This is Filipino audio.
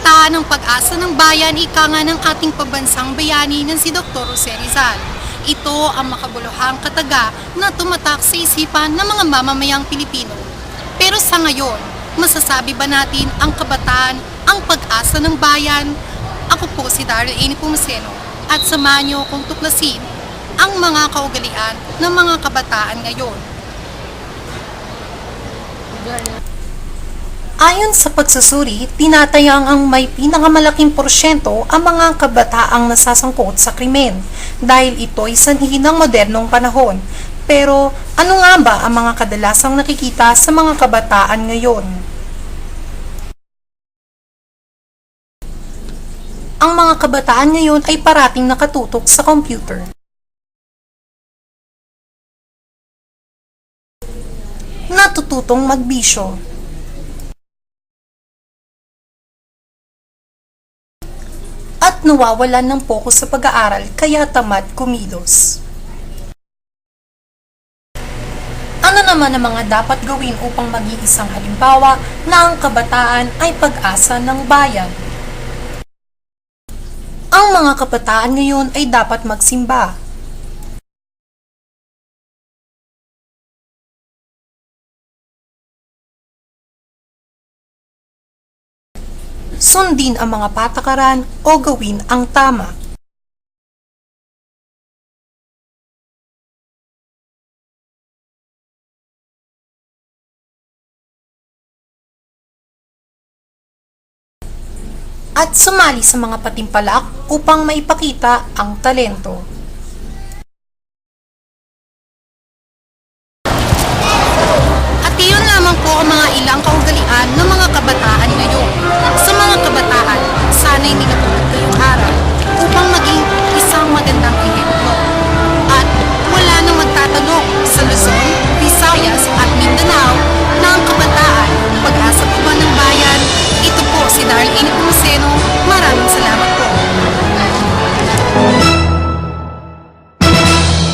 Kabataan ng pag-asa ng bayan, ika nga ng ating pabansang bayani ng si Dr. Jose Rizal. Ito ang makabuluhang kataga na tumatak sa isipan ng mga mamamayang Pilipino. Pero sa ngayon, masasabi ba natin ang kabataan ang pag-asa ng bayan? Ako po si Darrell A. Nepomuceno at samahan niyo kung tuklasin ang mga kaugalian ng mga kabataan ngayon. Ayon sa pagsusuri, tinatayang ang may pinakamalaking porsyento ang mga kabataang nasasangkot sa krimen dahil ito'y sanhi ng modernong panahon. Pero ano nga ba ang mga kadalasang nakikita sa mga kabataan ngayon? Ang mga kabataan ngayon ay parating nakatutok sa computer. Natututong magbisyo. At nawawalan ng pokus sa pag-aaral kaya tamad kumilos. Ano naman ang mga dapat gawin upang maging isang halimbawa na ang kabataan ay pag-asa ng bayan? Ang mga kabataan ngayon ay dapat magsimba. Sundin ang mga patakaran o gawin ang tama. At sumali sa mga patimpalak upang maipakita ang talento.